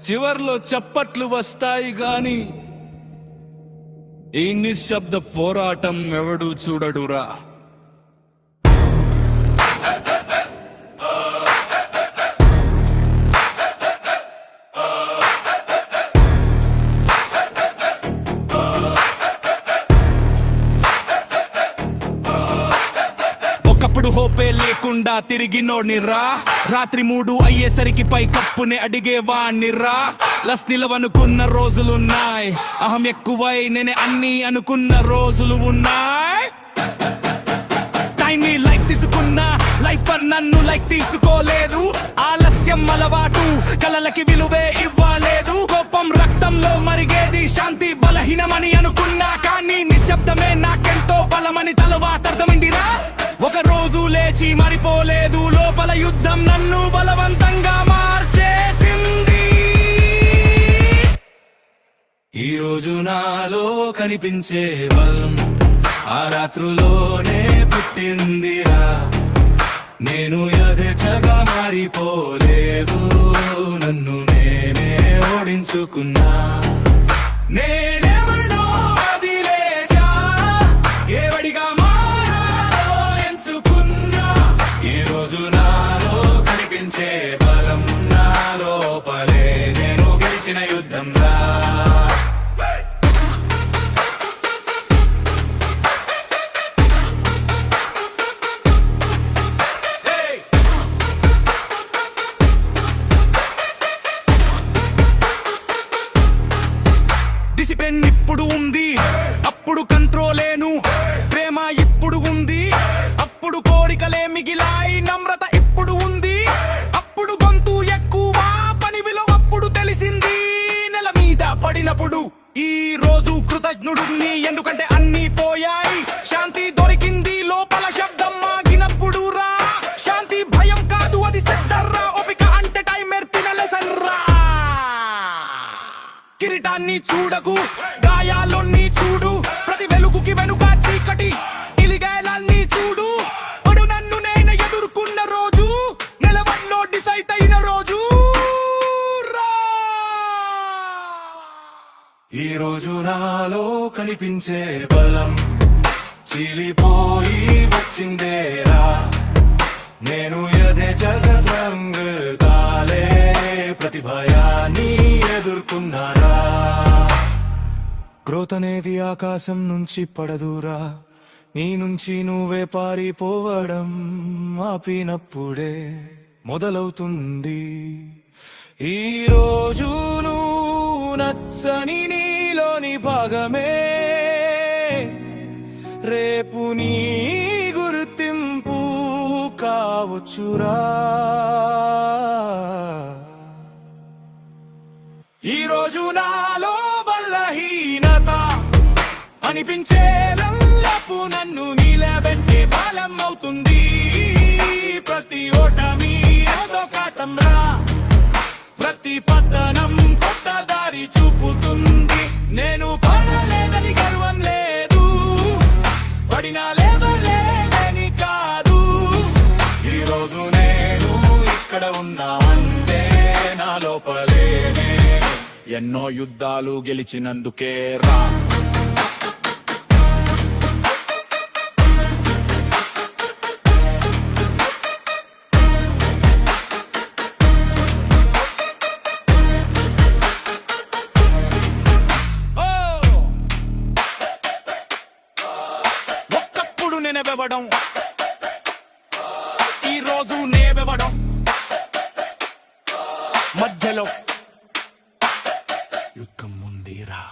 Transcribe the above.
చివర్లో చప్పట్లు వస్తాయి గాని ఈ నిశ్శబ్ద పోరాటం ఎవడు చూడడురా. ఒకప్పుడు హోపే లేకుండా తిరిగినోడ్నిరా, రాత్రి 3 అయ్యేసరికి పై కప్పునే అడిగేవాణ్ణిరా. లస్ నిలవనుకున్న రోజులున్నాయి, అహం ఎక్కువై నేనే అన్ని అనుకున్న రోజులు ఉన్నాయి. టైంని లైక్ తీసుకున్నా, లైఫ్ నన్ను లైక్ తీసుకోలేదు. ఆలస్యం అలవాటు, కలలకి విలువే ఇవ్వలేదు. కోపం రక్తంలో మరిగేది, శాంతి బలహీనమని అనుకున్నా. కానీ నిశ్శబ్దమే నాకెంతో బలమని తలవాత అర్థమైందిరా. ఒక రోజు లేచి మరిపోలేదు, లోపల యుద్ధం నన్ను బలవంతంగా మార్చేసింది. ఈ రోజు నాలో కనిపించే బలం ఆ రాత్రులోనే పుట్టిందిరా. నేను యథేచ్ఛగా మారిపోలేదు, నన్ను నేనే ఓడించుకున్నా. నేనెవరినో వదిలేశా, ఎవడిగా మారాలో ఎంచుకున్నా. ఈ రోజు నాలో కనిపించే బలం నా లోపలే నేను గెలిచిన యుద్ధం రా. డిసిప్లిన్ ఇప్పుడు ఉంది, అప్పుడు కంట్రోలేను. ప్రేమ ఇప్పుడు ఉంది, అప్పుడు కోరికలే మిగిలాయి. నమ్రత ఇప్పుడు ఉంది, అప్పుడు గొంతు ఎక్కువ. పని విలువ అప్పుడు తెలిసింది, నెల మీద పడినప్పుడు. ఈ రోజు కృతజ్ఞుడిని, ఎందుకంటే అన్నీ పోయాయి. శాంతి దొరికింది, లోపల శబ్దం ఆగినప్పుడు రా. శాంతి భయం కాదు, అది సెట్టర్రా. ఓపిక అంటే టైం నేర్పిన లెసన్ రా. కిరీటాన్ని చూడకు, గాయాలొన్ని చూడు. ప్రతి వెలుగుకి వెనుక చీకటి, ఇలిగాయలాన్ని చూడు. పడు నన్ను నేను ఎదుర్కొన్న రోజు, నిలవన్నో డిసైడ్ అయిన రోజు రా. ఈ రోజు నాలో కనిపించే బలం చీలిపోయి వచ్చిందేరా. నేను యథేచ్ఛగా కాలే ప్రతి భయాన్ని ఎదుర్కొన్నారా. గ్రోత్ అనేది ఆకాశం నుంచి పడదురా, నీ నుంచి నువ్వే పారిపోవడం ఆపినప్పుడే మొదలవుతుంది. ఈ రోజు నువ్వు నచ్చని నీలోని భాగమే, రేపు నీ గుర్తింపు కావచ్చురా. ఈ రోజు నాలో బలహీనత అనిపించేలపు నన్ను నిలబెట్టే బలం అవుతుంది. ప్రతి ఓటమి అదొక తమ్రా, ప్రతి పతనం కొత్త దారి చూపుతుంది. నేను పడలేదని గర్వం లేదు, పడినా లేవలేదని కాదు. ఈ రోజు నేను ఇక్కడ ఉన్నా అంటే నా లోపలేనే ఎన్నో యుద్ధాలు గెలిచినందుకే రా. ఒక్కప్పుడు నేనే వెవడం, ఈ రోజు నే వెవడం. మధ్యలో యుద్ధం ఉందిరా.